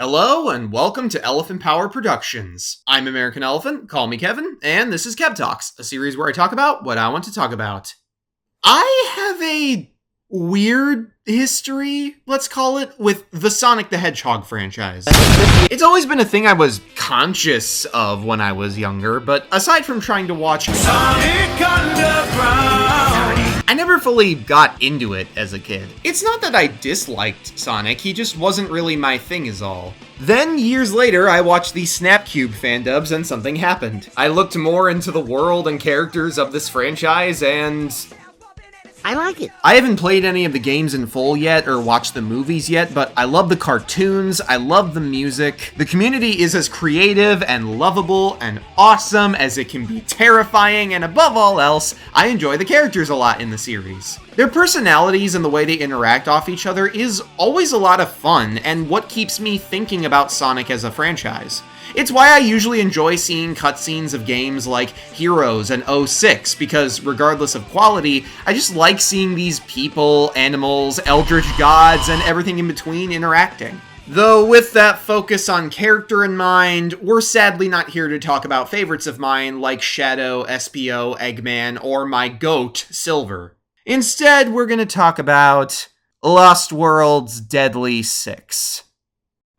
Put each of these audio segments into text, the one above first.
Hello and welcome to Elephant Power Productions. I'm American Elephant, call me Kevin, and this is Kev Talks, a series where I talk about what I want to talk about. I have a weird history, let's call it, with the Sonic the Hedgehog franchise. It's always been a thing I was conscious of when I was younger, but aside from trying to watch Sonic Underground, I never fully got into it as a kid. It's not that I disliked Sonic, he just wasn't really my thing is all. Then, years later, I watched the Snapcube fandubs and something happened. I looked more into the world and characters of this franchise and I like it. I haven't played any of the games in full yet or watched the movies yet, but I love the cartoons, I love the music. The community is as creative and lovable and awesome as it can be terrifying, and above all else, I enjoy the characters a lot in the series. Their personalities and the way they interact off each other is always a lot of fun, and what keeps me thinking about Sonic as a franchise. It's why I usually enjoy seeing cutscenes of games like Heroes and 06, because regardless of quality, I just like seeing these people, animals, eldritch gods, and everything in between interacting. Though with that focus on character in mind, we're sadly not here to talk about favorites of mine like Shadow, SPO, Eggman, or my goat, Silver. Instead, we're gonna talk about Lost World's Deadly Six.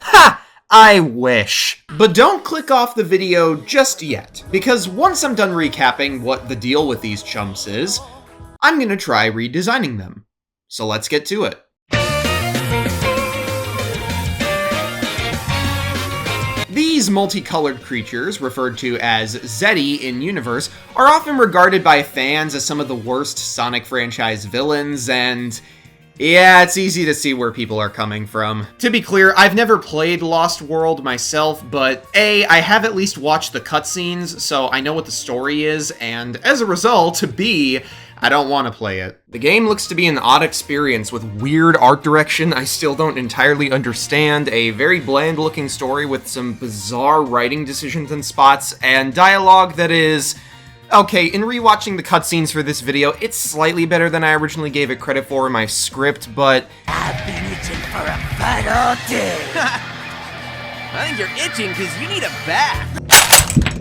Ha! I wish. But don't click off the video just yet, because once I'm done recapping what the deal with these chumps is, I'm gonna try redesigning them. So let's get to it. These multicolored creatures, referred to as Zetti in universe, are often regarded by fans as some of the worst Sonic franchise villains, and yeah, it's easy to see where people are coming from. To be clear, I've never played Lost World myself, but A, I have at least watched the cutscenes, so I know what the story is, and as a result, B, I don't want to play it. The game looks to be an odd experience with weird art direction I still don't entirely understand, a very bland-looking story with some bizarre writing decisions and spots, and dialogue that is okay, in rewatching the cutscenes for this video, it's slightly better than I originally gave it credit for in my script, but I've been itching for a fight all day. I think you're itching because you need a bath.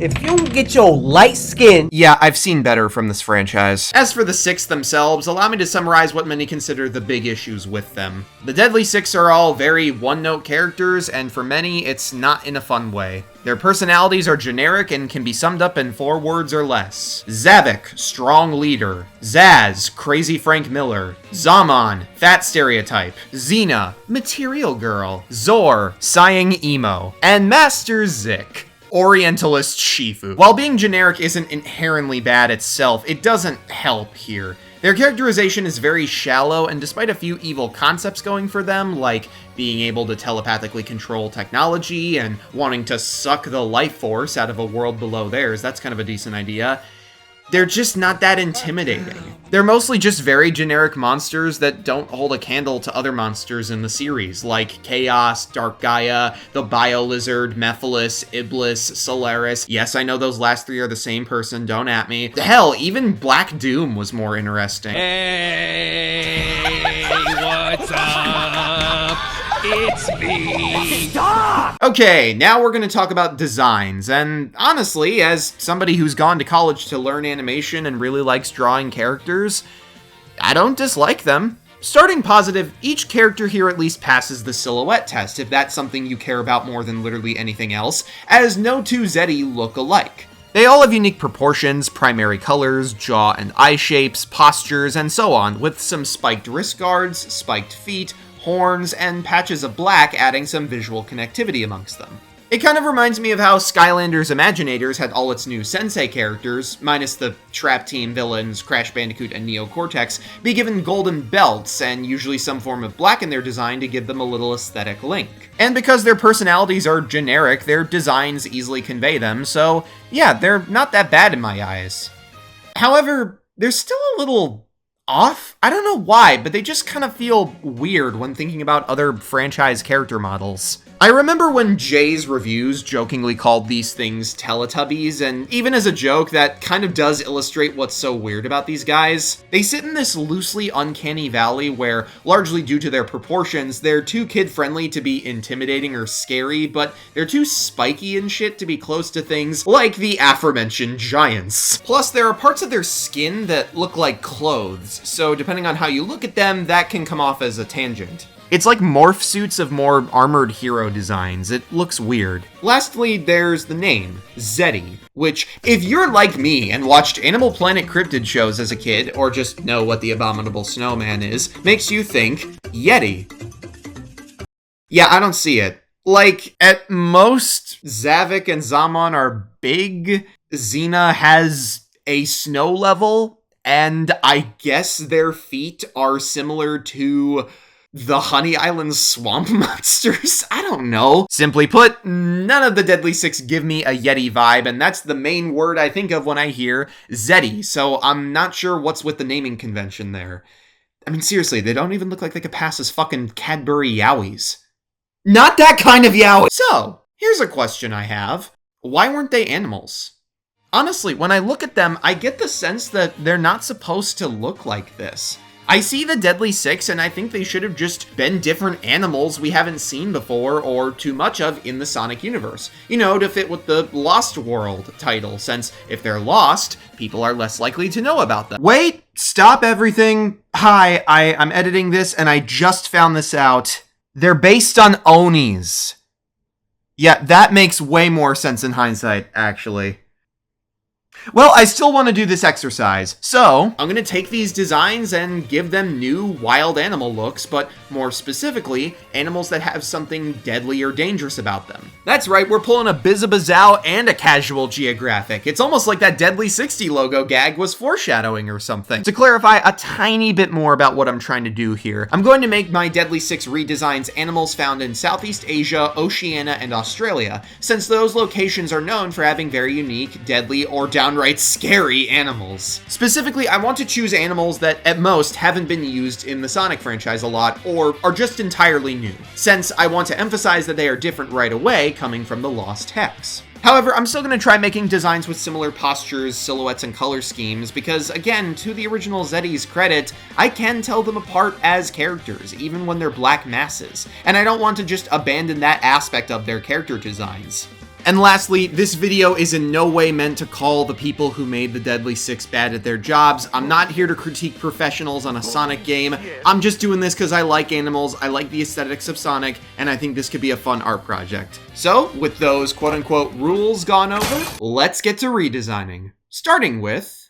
If you don't get your light skin. yeah, I've seen better from this franchise. As for the six themselves, allow me to summarize what many consider the big issues with them. The Deadly Six are all very one-note characters, and for many, it's not in a fun way. Their personalities are generic and can be summed up in 4 words or less. Zavok, strong leader. Zazz, crazy Frank Miller. Zomom, fat stereotype. Zeena, material girl. Zor, sighing emo. And Master Zik, Orientalist Shifu. While being generic isn't inherently bad itself, it doesn't help here. Their characterization is very shallow, and despite a few evil concepts going for them, like being able to telepathically control technology and wanting to suck the life force out of a world below theirs, that's kind of a decent idea, they're just not that intimidating. They're mostly just very generic monsters that don't hold a candle to other monsters in the series, like Chaos, Dark Gaia, the Bio-Lizard, Mephiles, Iblis, Solaris. Yes, I know those last 3 are the same person, don't at me. Hell, even Black Doom was more interesting. Hey, what's up? It's me. Stop! Okay, now we're gonna talk about designs, and honestly, as somebody who's gone to college to learn animation and really likes drawing characters, I don't dislike them. Starting positive, each character here at least passes the silhouette test, if that's something you care about more than literally anything else, as no 2 Zetti look alike. They all have unique proportions, primary colors, jaw and eye shapes, postures, and so on, with some spiked wrist guards, spiked feet, horns, and patches of black adding some visual connectivity amongst them. It kind of reminds me of how Skylanders Imaginators had all its new Sensei characters, minus the Trap Team villains Crash Bandicoot and Neo Cortex, be given golden belts and usually some form of black in their design to give them a little aesthetic link. And because their personalities are generic, their designs easily convey them, so yeah, they're not that bad in my eyes. However, they're still a little off. I don't know why, but they just kind of feel weird when thinking about other franchise character models. I remember when Jay's reviews jokingly called these things Teletubbies, and even as a joke, that kind of does illustrate what's so weird about these guys. They sit in this loosely uncanny valley where, largely due to their proportions, they're too kid-friendly to be intimidating or scary, but they're too spiky and shit to be close to things like the aforementioned giants. Plus, there are parts of their skin that look like clothes, so depending on how you look at them, that can come off as a tangent. It's like morph suits of more armored hero designs. It looks weird. Lastly, there's the name, Zetti, which, if you're like me and watched Animal Planet cryptid shows as a kid, or just know what the Abominable Snowman is, makes you think Yeti. Yeah, I don't see it. Like, at most, Zavok and Zomom are big. Zeena has a snow level, and I guess their feet are similar to the Honey Island swamp monsters? I don't know. Simply put, none of the Deadly Six give me a Yeti vibe, and that's the main word I think of when I hear Zetti, so I'm not sure what's with the naming convention there. I mean, seriously, they don't even look like they could pass as fucking Cadbury Yowies. Not that kind of Yowie! So, here's a question I have. Why weren't they animals? Honestly, when I look at them, I get the sense that they're not supposed to look like this. I see the Deadly Six, and I think they should have just been different animals we haven't seen before or too much of in the Sonic universe. You know, to fit with the Lost World title, since if they're lost, people are less likely to know about them. Wait, stop everything. Hi, I'm editing this, and I just found this out. They're based on Onis. Yeah, that makes way more sense in hindsight, actually. Well, I still want to do this exercise, so I'm going to take these designs and give them new wild animal looks, but more specifically, animals that have something deadly or dangerous about them. That's right, we're pulling a Bizabazow and a Casual Geographic. It's almost like that Deadly 60 logo gag was foreshadowing or something. To clarify a tiny bit more about what I'm trying to do here, I'm going to make my Deadly Six redesigns animals found in Southeast Asia, Oceania, and Australia, since those locations are known for having very unique, deadly, or downright scary animals. Specifically, I want to choose animals that, at most, haven't been used in the Sonic franchise a lot, or are just entirely new, since I want to emphasize that they are different right away, coming from the Lost Hex. However, I'm still going to try making designs with similar postures, silhouettes, and color schemes, because again, to the original Zetti's credit, I can tell them apart as characters, even when they're black masses, and I don't want to just abandon that aspect of their character designs. And lastly, this video is in no way meant to call the people who made the Deadly Six bad at their jobs. I'm not here to critique professionals on a Sonic game. I'm just doing this because I like animals, I like the aesthetics of Sonic, and I think this could be a fun art project. So, with those quote-unquote rules gone over, let's get to redesigning. Starting with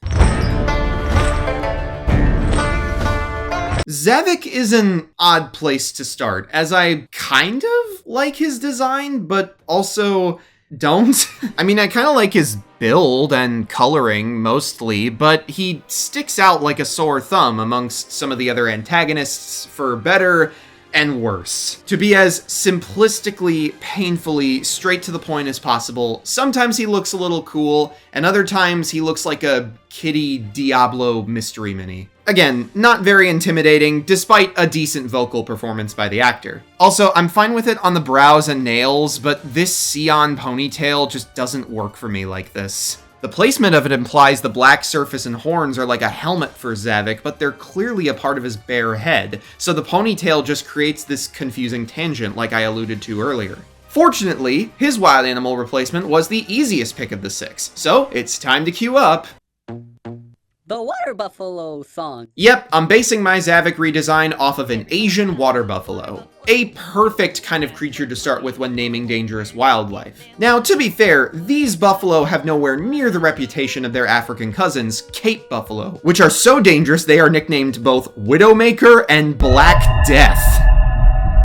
Zavok is an odd place to start, as I kind of like his design, but also don't. I mean, I kind of like his build and coloring mostly, but he sticks out like a sore thumb amongst some of the other antagonists for better and worse. To be as simplistically, painfully, straight to the point as possible, sometimes he looks a little cool, and other times he looks like a kitty Diablo mystery mini. Again, not very intimidating, despite a decent vocal performance by the actor. Also, I'm fine with it on the brows and nails, but this Sion ponytail just doesn't work for me like this. The placement of it implies the black surface and horns are like a helmet for Zavok, but they're clearly a part of his bare head, so the ponytail just creates this confusing tangent like I alluded to earlier. Fortunately, his wild animal replacement was the easiest pick of the six, so it's time to queue up the water buffalo song. Yep, I'm basing my Zavok redesign off of an Asian water buffalo. A perfect kind of creature to start with when naming dangerous wildlife. Now, to be fair, these buffalo have nowhere near the reputation of their African cousins, Cape buffalo, which are so dangerous they are nicknamed both Widowmaker and Black Death.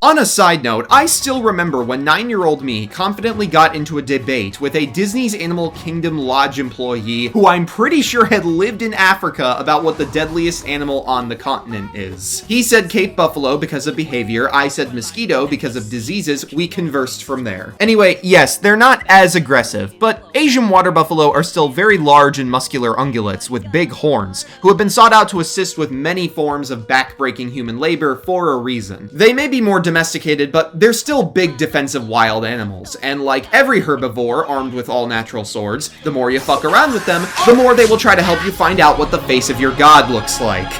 On a side note, I still remember when 9-year-old me confidently got into a debate with a Disney's Animal Kingdom Lodge employee who I'm pretty sure had lived in Africa about what the deadliest animal on the continent is. He said Cape buffalo because of behavior, I said mosquito because of diseases. We conversed from there. Anyway, yes, they're not as aggressive, but Asian water buffalo are still very large and muscular ungulates with big horns, who have been sought out to assist with many forms of back-breaking human labor for a reason. They may be more domesticated, but they're still big defensive wild animals, and like every herbivore armed with all natural swords, the more you fuck around with them, the more they will try to help you find out what the face of your god looks like.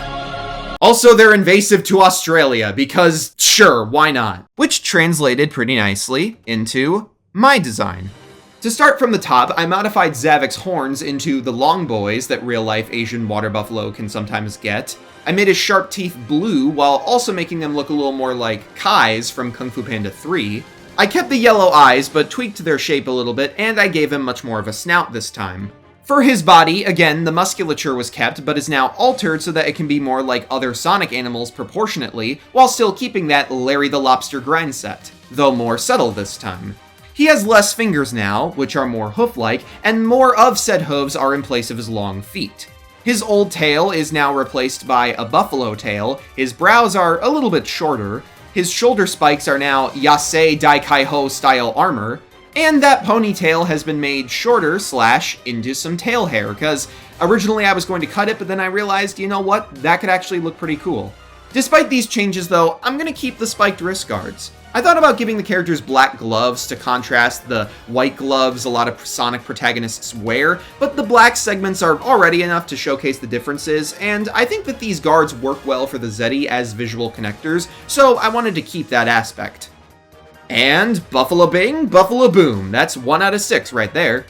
Also, they're invasive to Australia, because sure, why not? Which translated pretty nicely into my design. To start from the top, I modified Zavok's horns into the long boys that real-life Asian water buffalo can sometimes get. I made his sharp teeth blue while also making them look a little more like Kai's from Kung Fu Panda 3. I kept the yellow eyes but tweaked their shape a little bit, and I gave him much more of a snout this time. For his body, again, the musculature was kept but is now altered so that it can be more like other Sonic animals proportionately, while still keeping that Larry the Lobster grind set, though more subtle this time. He has less fingers now, which are more hoof-like, and more of said hooves are in place of his long feet. His old tail is now replaced by a buffalo tail, his brows are a little bit shorter, his shoulder spikes are now Yasei Daikaiho style armor, and that ponytail has been made shorter / into some tail hair, because originally I was going to cut it, but then I realized, you know what, that could actually look pretty cool. Despite these changes though, I'm going to keep the spiked wrist guards. I thought about giving the characters black gloves to contrast the white gloves a lot of Sonic protagonists wear, but the black segments are already enough to showcase the differences, and I think that these guards work well for the Zetti as visual connectors, so I wanted to keep that aspect. And Buffalo Bing, Buffalo Boom, that's 1 out of 6 right there.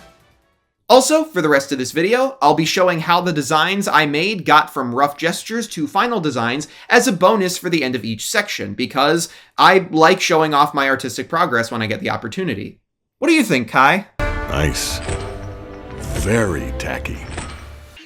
Also, for the rest of this video, I'll be showing how the designs I made got from rough gestures to final designs as a bonus for the end of each section, because I like showing off my artistic progress when I get the opportunity. What do you think, Kai? Nice. Very tacky.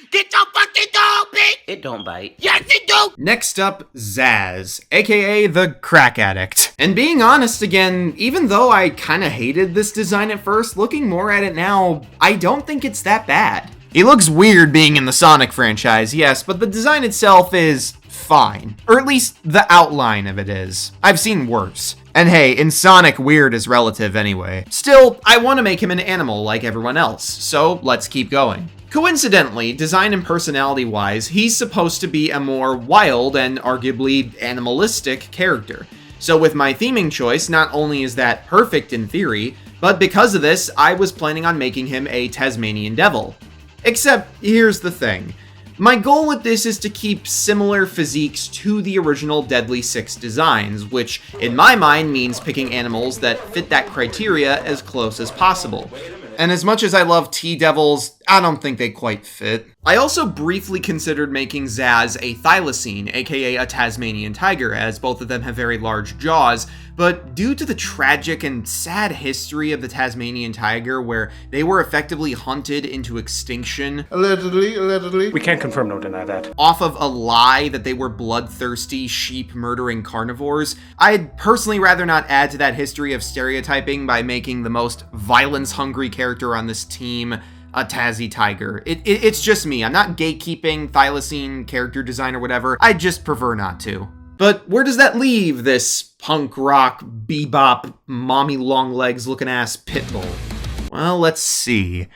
Get your fucking dog, bitch! It don't bite. Yes, it do! Next up, Zazz, aka the crack addict. And being honest again, even though I kinda hated this design at first, looking more at it now, I don't think it's that bad. He looks weird being in the Sonic franchise, yes, but the design itself is fine. Or at least the outline of it is. I've seen worse. And hey, in Sonic, weird is relative anyway. Still, I want to make him an animal like everyone else, so let's keep going. Coincidentally, design and personality-wise, he's supposed to be a more wild and arguably animalistic character. So with my theming choice, not only is that perfect in theory, but because of this, I was planning on making him a Tasmanian devil. Except, here's the thing. My goal with this is to keep similar physiques to the original Deadly Six designs, which in my mind means picking animals that fit that criteria as close as possible. And as much as I love T-Devils, I don't think they quite fit. I also briefly considered making Zazz a thylacine, aka a Tasmanian tiger, as both of them have very large jaws, but due to the tragic and sad history of the Tasmanian tiger where they were effectively hunted into extinction, Allegedly. We can't confirm nor deny that. off of a lie that they were bloodthirsty, sheep-murdering carnivores, I'd personally rather not add to that history of stereotyping by making the most violence-hungry character on this team a Tassie tiger. It's just me. I'm not gatekeeping thylacine character design or whatever. I just prefer not to. But where does that leave this punk rock, bebop, mommy long legs looking ass pitbull? Well, let's see.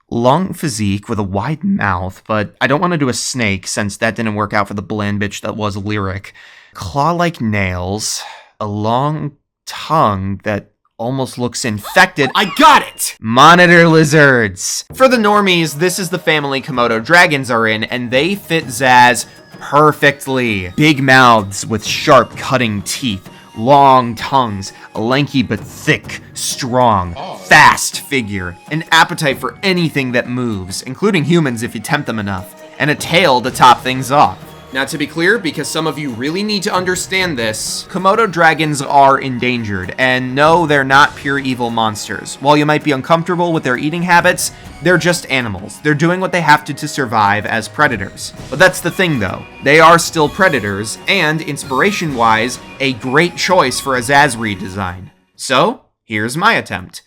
Long physique with a wide mouth, but I don't want to do a snake since that didn't work out for the bland bitch that was Lyric. Claw-like nails, a long tongue that almost looks infected. I got it! Monitor lizards. For the normies, this is the family Komodo dragons are in, and they fit Zazz perfectly. Big mouths with sharp cutting teeth, long tongues, a lanky but thick, strong, fast figure, an appetite for anything that moves, including humans if you tempt them enough, and a tail to top things off. Now, to be clear, because some of you really need to understand this, Komodo dragons are endangered, and no, they're not pure evil monsters. While you might be uncomfortable with their eating habits, they're just animals. They're doing what they have to survive as predators. But that's the thing, though. They are still predators, and, inspiration-wise, a great choice for a Zazz redesign. So, here's my attempt.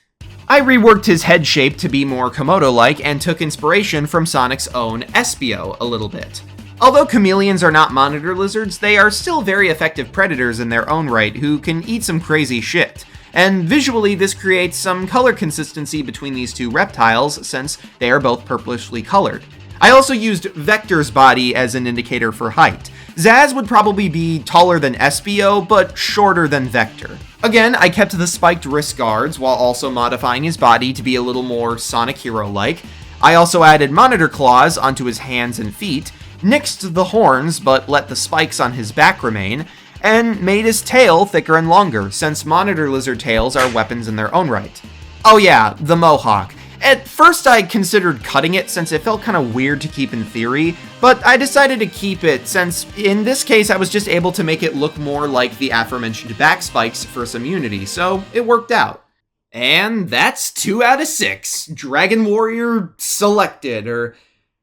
I reworked his head shape to be more Komodo-like and took inspiration from Sonic's own Espio a little bit. Although chameleons are not monitor lizards, they are still very effective predators in their own right who can eat some crazy shit. And visually, this creates some color consistency between these two reptiles since they are both purplishly colored. I also used Vector's body as an indicator for height. Zazz would probably be taller than Espio, but shorter than Vector. Again, I kept the spiked wrist guards while also modifying his body to be a little more Sonic Hero-like. I also added monitor claws onto his hands and feet, nixed the horns but let the spikes on his back remain, and made his tail thicker and longer, since monitor lizard tails are weapons in their own right. Oh yeah, the mohawk. At first I considered cutting it since it felt kind of weird to keep in theory, but I decided to keep it since in this case I was just able to make it look more like the aforementioned back spikes for some unity, so it worked out. And that's 2 out of 6. Dragon Warrior selected, or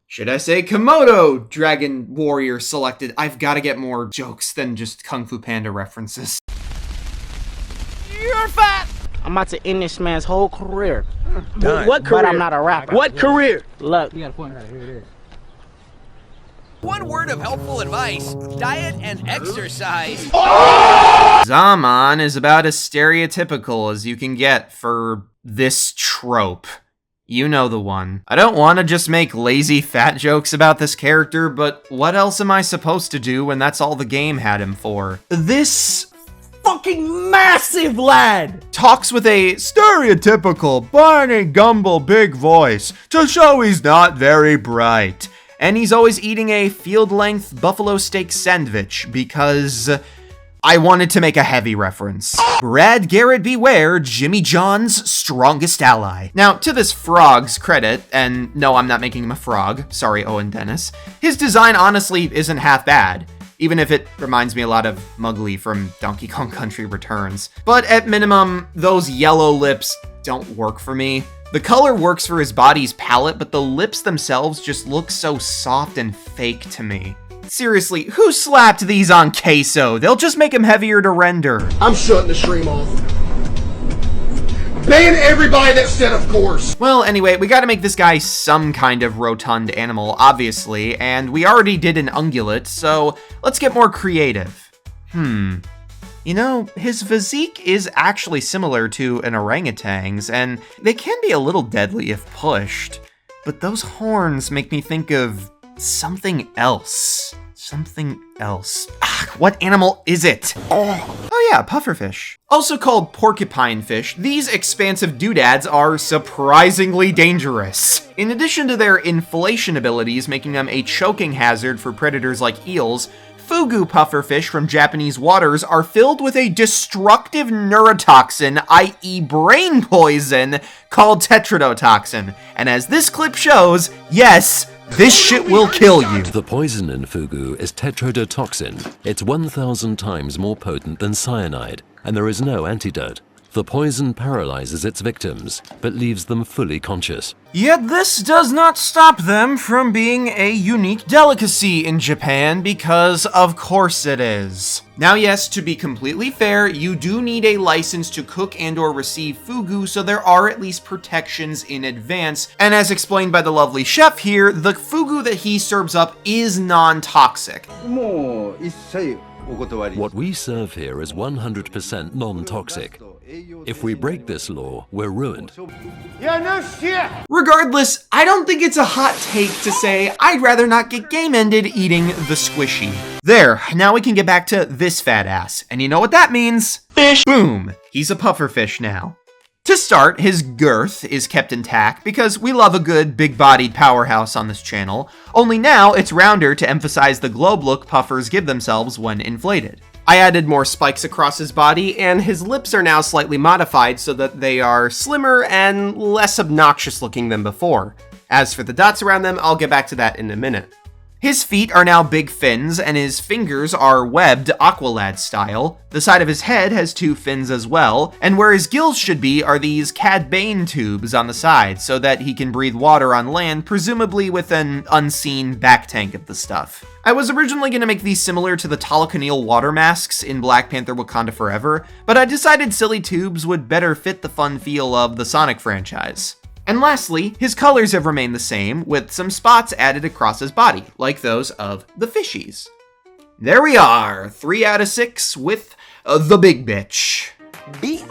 should I say Komodo Dragon Warrior selected. I've got to get more jokes than just Kung Fu Panda references. You're fat! I'm about to end this man's whole career. Done. What career? But I'm not a rapper. What career? Look. One word of helpful advice: diet and exercise. Zomom is about as stereotypical as you can get for this trope. You know the one. I don't want to just make lazy fat jokes about this character, but what else am I supposed to do when that's all the game had him for? This fucking massive lad talks with a stereotypical Barney Gumble big voice to show he's not very bright. And he's always eating a field-length buffalo steak sandwich because I wanted to make a heavy reference. Brad Garrett beware, Jimmy John's strongest ally. Now, to this frog's credit, and no, I'm not making him a frog, sorry Owen Dennis, his design honestly isn't half bad, even if it reminds me a lot of Mugly from Donkey Kong Country Returns. But at minimum, those yellow lips don't work for me. The color works for his body's palette, but the lips themselves just look so soft and fake to me. Seriously, who slapped these on queso? They'll just make him heavier to render. I'm shutting the stream off. Ban everybody that said of course. Well, anyway, we gotta make this guy some kind of rotund animal, obviously, and we already did an ungulate, so let's get more creative. You know, his physique is actually similar to an orangutan's, and they can be a little deadly if pushed, but those horns make me think of something else. What animal is it? Oh yeah, pufferfish. Also called porcupine fish, these expansive doodads are surprisingly dangerous. In addition to their inflation abilities making them a choking hazard for predators like eels, fugu pufferfish from Japanese waters are filled with a destructive neurotoxin, i.e. brain poison, called tetrodotoxin. And as this clip shows, yes, this shit will kill you. The poison in fugu is tetrodotoxin. It's 1,000 times more potent than cyanide, and there is no antidote. The poison paralyzes its victims, but leaves them fully conscious. Yet this does not stop them from being a unique delicacy in Japan, because of course it is. Now yes, to be completely fair, you do need a license to cook and or receive fugu, so there are at least protections in advance, and as explained by the lovely chef here, the fugu that he serves up is non-toxic. What we serve here is 100% non-toxic. If we break this law, we're ruined. Regardless, I don't think it's a hot take to say I'd rather not get game-ended eating the squishy. There, now we can get back to this fat ass, and you know what that means? Fish! Boom! He's a pufferfish now. To start, his girth is kept intact because we love a good big-bodied powerhouse on this channel, only now it's rounder to emphasize the globe look puffers give themselves when inflated. I added more spikes across his body, and his lips are now slightly modified so that they are slimmer and less obnoxious looking than before. As for the dots around them, I'll get back to that in a minute. His feet are now big fins, and his fingers are webbed Aqualad style. The side of his head has 2 fins as well, and where his gills should be are these Cad Bane tubes on the side, so that he can breathe water on land, presumably with an unseen back tank of the stuff. I was originally going to make these similar to the Talokanil water masks in Black Panther Wakanda Forever, but I decided silly tubes would better fit the fun feel of the Sonic franchise. And lastly, his colors have remained the same, with some spots added across his body, like those of the fishies. There we are, 3 out of 6 with the big bitch. BICTH.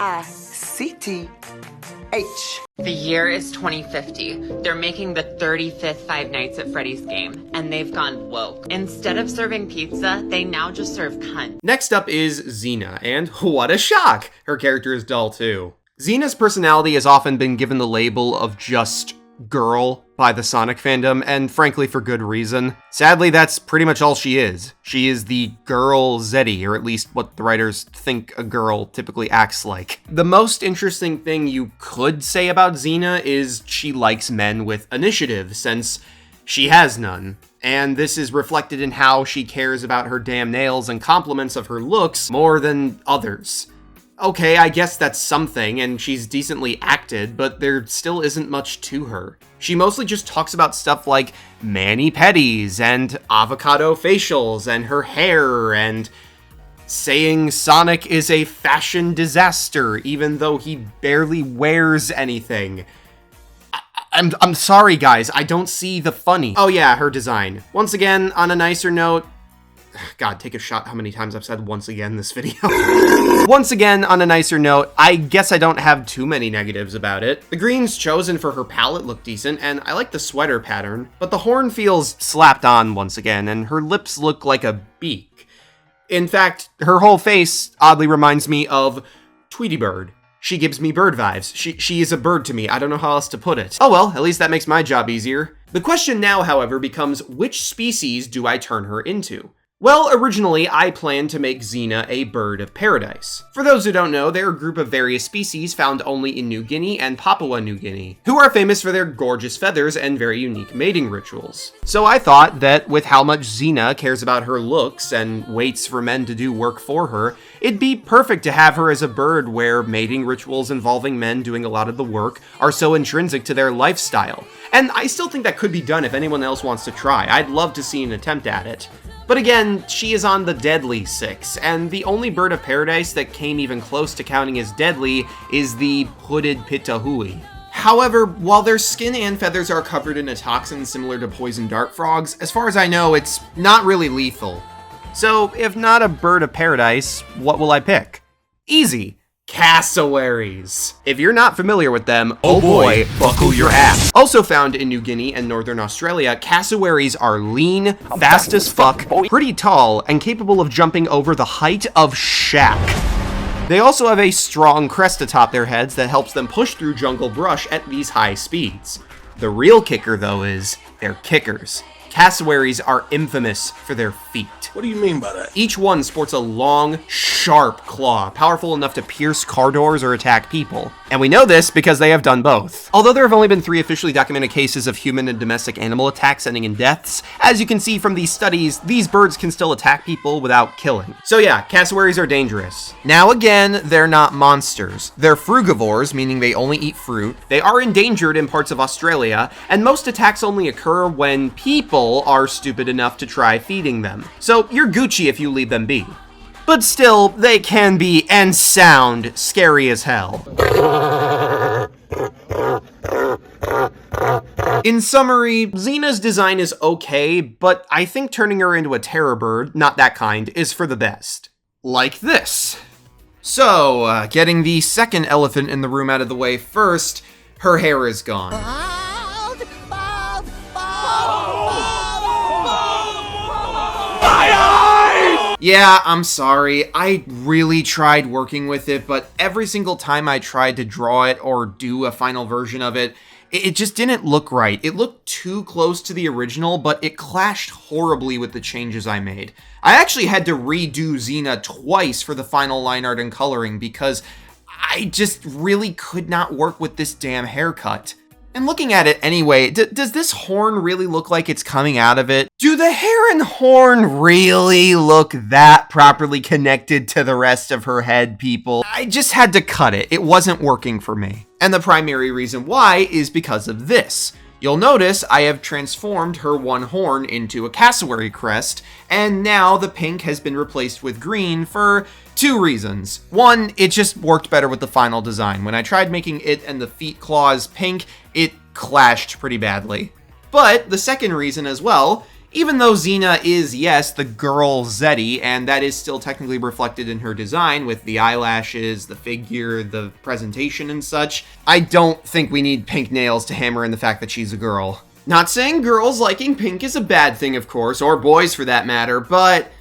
The year is 2050. They're making the 35th Five Nights at Freddy's game, and they've gone woke. Instead of serving pizza, they now just serve cunt. Next up is Zeena, and what a shock! Her character is dull too. Zeena's personality has often been given the label of just girl by the Sonic fandom, and frankly for good reason. Sadly, that's pretty much all she is. She is the girl Zetti, or at least what the writers think a girl typically acts like. The most interesting thing you could say about Zeena is she likes men with initiative, since she has none. And this is reflected in how she cares about her damn nails and compliments of her looks more than others. Okay, I guess that's something, and she's decently acted, but there still isn't much to her. She mostly just talks about stuff like mani-pedis, and avocado facials, and her hair, and saying Sonic is a fashion disaster, even though he barely wears anything. I'm sorry, guys, I don't see the funny. Oh yeah, her design. Once again, on a nicer note, God, take a shot how many times I've said once again this video. Once again, on a nicer note, I guess I don't have too many negatives about it. The greens chosen for her palette look decent, and I like the sweater pattern, but the horn feels slapped on once again, and her lips look like a beak. In fact, her whole face oddly reminds me of Tweety Bird. She gives me bird vibes. She is a bird to me. I don't know how else to put it. Oh well, at least that makes my job easier. The question now, however, becomes which species do I turn her into? Well, originally, I planned to make Zeena a bird of paradise. For those who don't know, they're a group of various species found only in New Guinea and Papua New Guinea, who are famous for their gorgeous feathers and very unique mating rituals. So I thought that with how much Zeena cares about her looks and waits for men to do work for her, it'd be perfect to have her as a bird where mating rituals involving men doing a lot of the work are so intrinsic to their lifestyle. And I still think that could be done if anyone else wants to try. I'd love to see an attempt at it. But again, she is on the deadly 6, and the only bird of paradise that came even close to counting as deadly is the hooded pitahui. However, while their skin and feathers are covered in a toxin similar to poison dart frogs, as far as I know, it's not really lethal. So, if not a bird of paradise, what will I pick? Easy. Cassowaries. If you're not familiar with them, oh boy, buckle your ass. Also found in New Guinea and Northern Australia, cassowaries are lean, fast as fuck, pretty tall, and capable of jumping over the height of Shaq. They also have a strong crest atop their heads that helps them push through jungle brush at these high speeds. The real kicker, though, is they're kickers. Cassowaries are infamous for their feet. What do you mean by that? Each one sports a long, sharp claw, powerful enough to pierce car doors or attack people. And we know this because they have done both. Although there have only been 3 officially documented cases of human and domestic animal attacks ending in deaths, as you can see from these studies, these birds can still attack people without killing. So yeah, cassowaries are dangerous. Now again, they're not monsters. They're frugivores, meaning they only eat fruit. They are endangered in parts of Australia, and most attacks only occur when people are stupid enough to try feeding them. So you're Gucci if you leave them be. But still, they can be, and sound, scary as hell. In summary, Zeena's design is okay, but I think turning her into a terror bird, not that kind, is for the best. Like this. So, getting the second elephant in the room out of the way first, her hair is gone. Yeah, I'm sorry. I really tried working with it, but every single time I tried to draw it or do a final version of it, it just didn't look right. It looked too close to the original, but it clashed horribly with the changes I made. I actually had to redo Zeena twice for the final line art and coloring because I just really could not work with this damn haircut. And looking at it anyway, does this horn really look like it's coming out of it? Do the hair and horn really look that properly connected to the rest of her head, people? I just had to cut it. It wasn't working for me. And the primary reason why is because of this. You'll notice I have transformed her one horn into a cassowary crest, and now the pink has been replaced with green for 2 reasons. One, it just worked better with the final design. When I tried making it and the feet claws pink, it clashed pretty badly. But the second reason as well, even though Zeena is, yes, the girl Zetti, and that is still technically reflected in her design with the eyelashes, the figure, the presentation and such, I don't think we need pink nails to hammer in the fact that she's a girl. Not saying girls liking pink is a bad thing, of course, or boys for that matter, but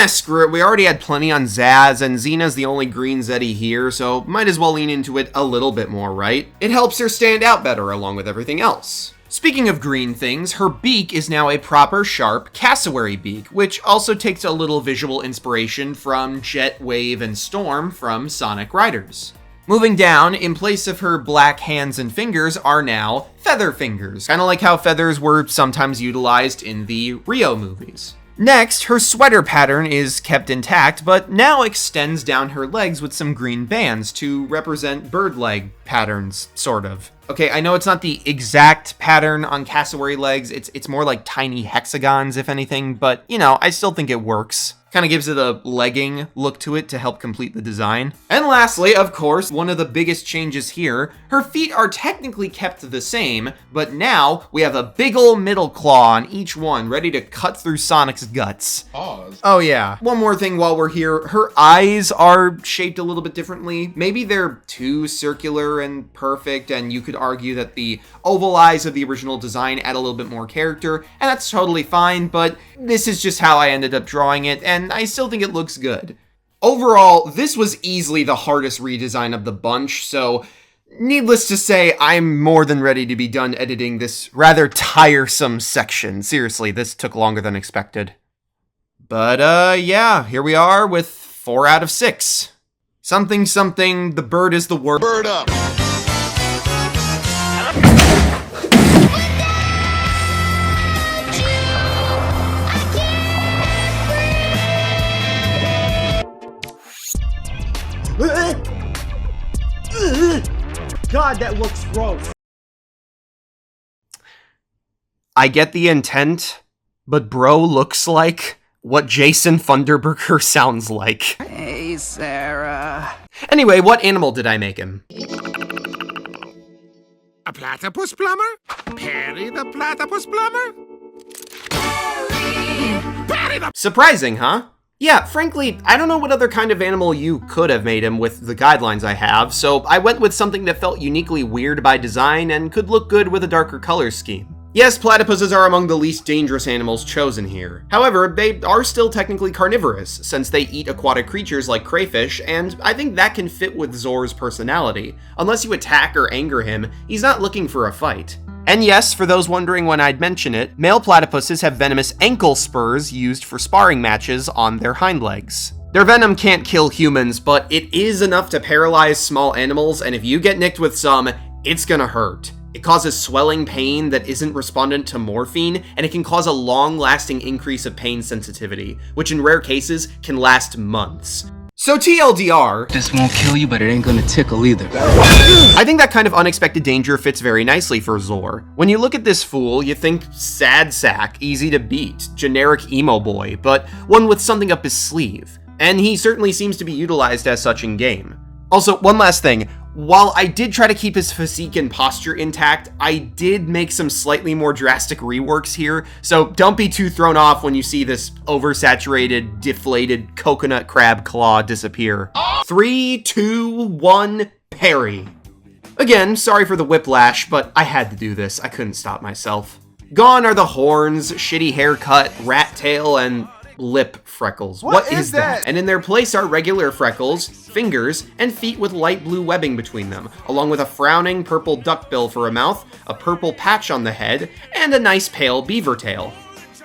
screw it, we already had plenty on Zazz, and Zeena's the only green Zetti here, so might as well lean into it a little bit more, right? It helps her stand out better along with everything else. Speaking of green things, her beak is now a proper sharp cassowary beak, which also takes a little visual inspiration from Jet, Wave, and Storm from Sonic Riders. Moving down, in place of her black hands and fingers are now feather fingers, kind of like how feathers were sometimes utilized in the Rio movies. Next, her sweater pattern is kept intact, but now extends down her legs with some green bands to represent bird leg patterns, sort of. Okay, I know it's not the exact pattern on cassowary legs, it's more like tiny hexagons, if anything, but, you know, I still think it works. Kind of gives it a legging look to it to help complete the design. And lastly, of course, one of the biggest changes here, her feet are technically kept the same, but now we have a big ol' middle claw on each one, ready to cut through Sonic's guts. Pause. Oh yeah, one more thing while we're here, her eyes are shaped a little bit differently. Maybe they're too circular and perfect, and you could argue that the oval eyes of the original design add a little bit more character, and that's totally fine, but this is just how I ended up drawing it, and I still think it looks good. Overall, this was easily the hardest redesign of the bunch, so needless to say, I'm more than ready to be done editing this rather tiresome section. Seriously, this took longer than expected. But yeah, here we are with 4 out of 6. Something, the bird is the word. Bird up. God, that looks gross. I get the intent, but bro looks like what Jason Funderburger sounds like. Hey, Sarah. Anyway, what animal did I make him? A platypus plumber? Perry the platypus plumber? Perry the... Surprising, huh? Yeah, frankly, I don't know what other kind of animal you could have made him with the guidelines I have, so I went with something that felt uniquely weird by design and could look good with a darker color scheme. Yes, platypuses are among the least dangerous animals chosen here. However, they are still technically carnivorous, since they eat aquatic creatures like crayfish, and I think that can fit with Zor's personality. Unless you attack or anger him, he's not looking for a fight. And yes, for those wondering when I'd mention it, male platypuses have venomous ankle spurs used for sparring matches on their hind legs. Their venom can't kill humans, but it is enough to paralyze small animals, and if you get nicked with some, it's gonna hurt. It causes swelling pain that isn't respondent to morphine, and it can cause a long-lasting increase of pain sensitivity, which in rare cases can last months. So TLDR, This won't kill you, but it ain't gonna tickle either. I think that kind of unexpected danger fits very nicely for Zor. When you look at this fool, you think sad sack, easy to beat, generic emo boy, but one with something up his sleeve. And he certainly seems to be utilized as such in game. Also, one last thing. While I did try to keep his physique and posture intact, I did make some slightly more drastic reworks here, so don't be too thrown off when you see this oversaturated, deflated coconut crab claw disappear. 3, 2, 1, parry. Again, sorry for the whiplash, but I had to do this. I couldn't stop myself. Gone are the horns, shitty haircut, rat tail, and lip freckles. What is that? And in their place are regular freckles, fingers, and feet with light blue webbing between them, along with a frowning purple duckbill for a mouth, a purple patch on the head, and a nice pale beaver tail.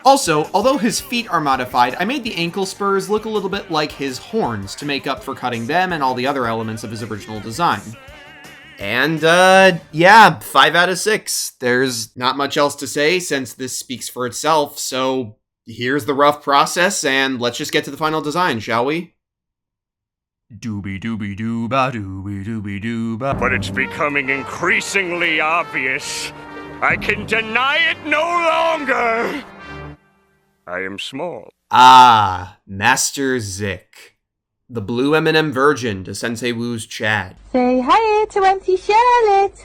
Also, although his feet are modified, I made the ankle spurs look a little bit like his horns to make up for cutting them and all the other elements of his original design. And, yeah, 5 out of 6. There's not much else to say since this speaks for itself, so here's the rough process, and let's just get to the final design, shall we? Doobie doobie dooba doobie doobie dooba. But it's becoming increasingly obvious. I can deny it no longer. I am small. Ah, Master Zik. The blue M&M virgin to Sensei Wu's Chad. Say hi to MC Charlotte.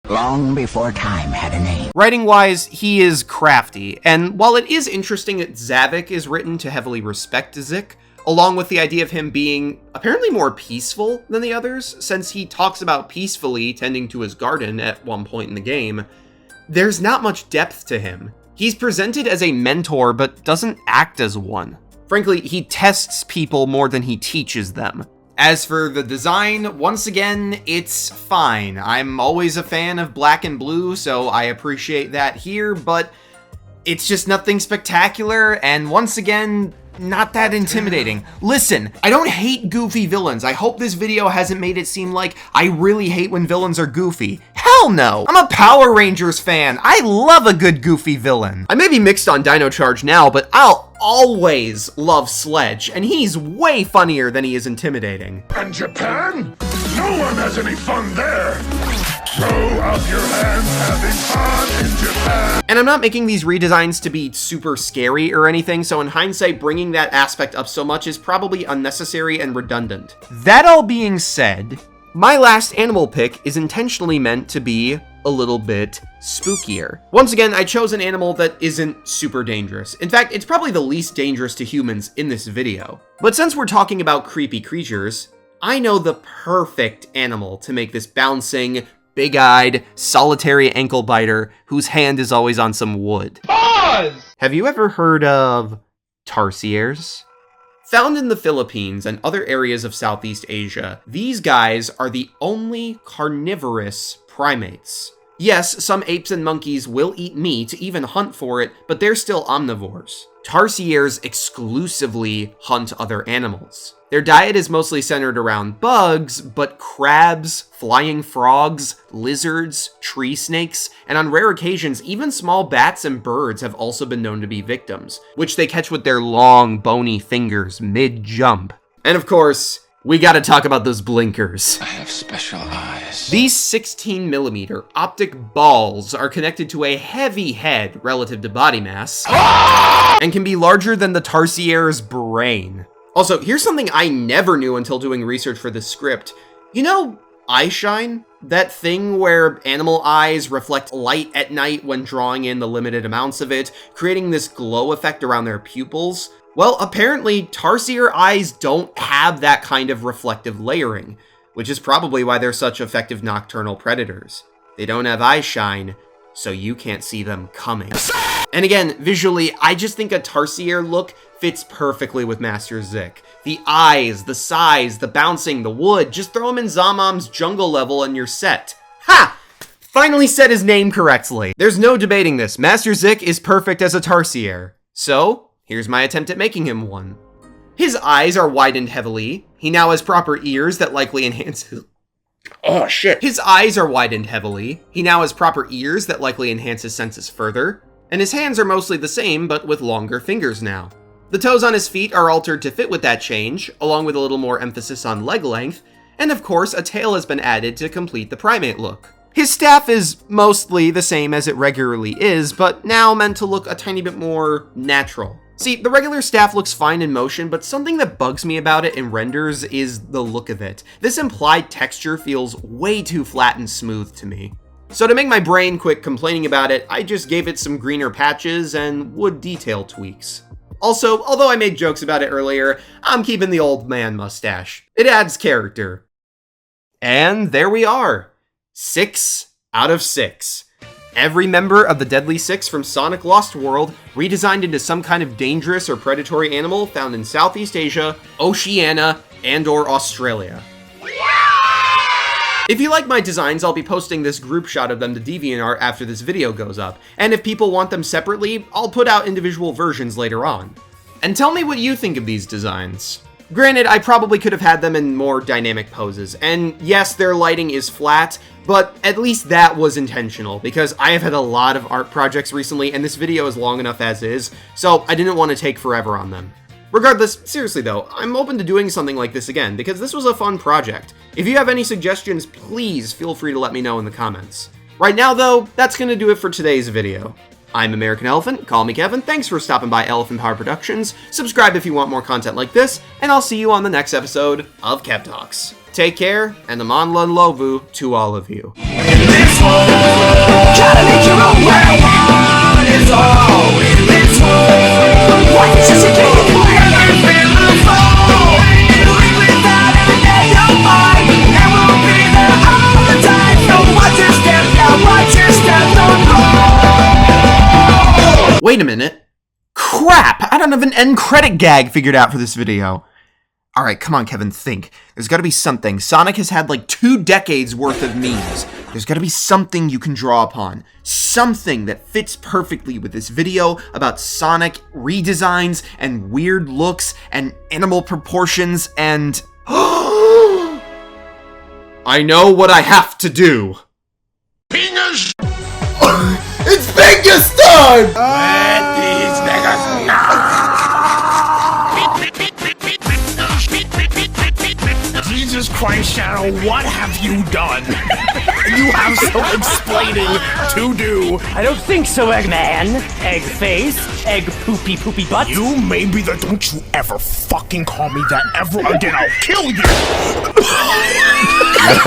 Long before time had a name. Writing-wise, he is crafty, and while it is interesting that Zavok is written to heavily respect Zik, along with the idea of him being apparently more peaceful than the others, since he talks about peacefully tending to his garden at one point in the game, there's not much depth to him. He's presented as a mentor, but doesn't act as one. Frankly, he tests people more than he teaches them. As for the design, once again, it's fine. I'm always a fan of black and blue, so I appreciate that here, but it's just nothing spectacular, and once again, not that intimidating. Listen, I don't hate goofy villains. I hope this video hasn't made it seem like I really hate when villains are goofy. Hell no! I'm a Power Rangers fan. I love a good goofy villain. I may be mixed on Dino Charge now, but I'll always love Sledge, and he's way funnier than he is intimidating. And Japan? No one has any fun there. Throw up your hands having fun in Japan. And I'm not making these redesigns to be super scary or anything, so in hindsight, bringing that aspect up so much is probably unnecessary and redundant. That all being said, my last animal pick is intentionally meant to be a little bit spookier. Once again, I chose an animal that isn't super dangerous. In fact, it's probably the least dangerous to humans in this video. But since we're talking about creepy creatures, I know the perfect animal to make this bouncing, big-eyed, solitary ankle biter whose hand is always on some wood. Pause! Have you ever heard of tarsiers? Found in the Philippines and other areas of Southeast Asia, these guys are the only carnivorous primates. Yes, some apes and monkeys will eat meat, even hunt for it, but they're still omnivores. Tarsiers exclusively hunt other animals. Their diet is mostly centered around bugs, but crabs, flying frogs, lizards, tree snakes, and on rare occasions, even small bats and birds have also been known to be victims, which they catch with their long, bony fingers mid-jump. And of course, we gotta talk about those blinkers. I have special eyes. These 16mm optic balls are connected to a heavy head relative to body mass, and can be larger than the tarsier's brain. Also, here's something I never knew until doing research for this script. You know eye shine? That thing where animal eyes reflect light at night when drawing in the limited amounts of it, creating this glow effect around their pupils? Well, apparently, tarsier eyes don't have that kind of reflective layering, which is probably why they're such effective nocturnal predators. They don't have eye shine, so you can't see them coming. And again, visually, I just think a tarsier look fits perfectly with Master Zik. The eyes, the size, the bouncing, the wood, just throw him in Zomom's jungle level and you're set. Ha! Finally said his name correctly. There's no debating this. Master Zik is perfect as a tarsier. So, here's my attempt at making him one. His eyes are widened heavily. He now has proper ears that likely enhance his... Oh, shit. His eyes are widened heavily. He now has proper ears that likely enhance his senses further. And his hands are mostly the same, but with longer fingers now. The toes on his feet are altered to fit with that change, along with a little more emphasis on leg length, and of course, a tail has been added to complete the primate look. His staff is mostly the same as it regularly is, but now meant to look a tiny bit more natural. See, the regular staff looks fine in motion, but something that bugs me about it in renders is the look of it. This implied texture feels way too flat and smooth to me. So to make my brain quit complaining about it, I just gave it some greener patches and wood detail tweaks. Also, although I made jokes about it earlier, I'm keeping the old man mustache. It adds character. And there we are. 6 out of 6. Every member of the Deadly Six from Sonic Lost World redesigned into some kind of dangerous or predatory animal found in Southeast Asia, Oceania, and/or Australia. If you like my designs, I'll be posting this group shot of them to DeviantArt after this video goes up, and if people want them separately, I'll put out individual versions later on. And tell me what you think of these designs. Granted, I probably could have had them in more dynamic poses, and yes, their lighting is flat, but at least that was intentional, because I have had a lot of art projects recently, and this video is long enough as is, so I didn't want to take forever on them. Regardless, seriously though, I'm open to doing something like this again, because this was a fun project. If you have any suggestions, please feel free to let me know in the comments. Right now though, that's gonna do it for today's video. I'm American Elephant, call me Kevin, thanks for stopping by Elephant Power Productions, subscribe if you want more content like this, and I'll see you on the next episode of Kev Talks. Take care, and Aman Lun Lovu to all of you. In this world, gotta make your own way. One is all in this world. What is this again? Everything will fall. Live without an end of mind. And we'll be there all the time. So watch your step now, watch your step, don't go. Wait a minute. Crap! I don't have an end credit gag figured out for this video. Alright, come on, Kevin, think. There's gotta be something. Sonic has had like 2 decades worth of memes. There's gotta be something you can draw upon. Something that fits perfectly with this video about Sonic redesigns and weird looks and animal proportions and... I know what I have to do. Penis! It's Bingus time! Let these niggas know! Jesus Christ, Shadow, what have you done? You have some explaining to do. I don't think so, Eggman. Egg face, egg poopy butt. You may be the... Don't you ever fucking call me that ever again. I'll kill you!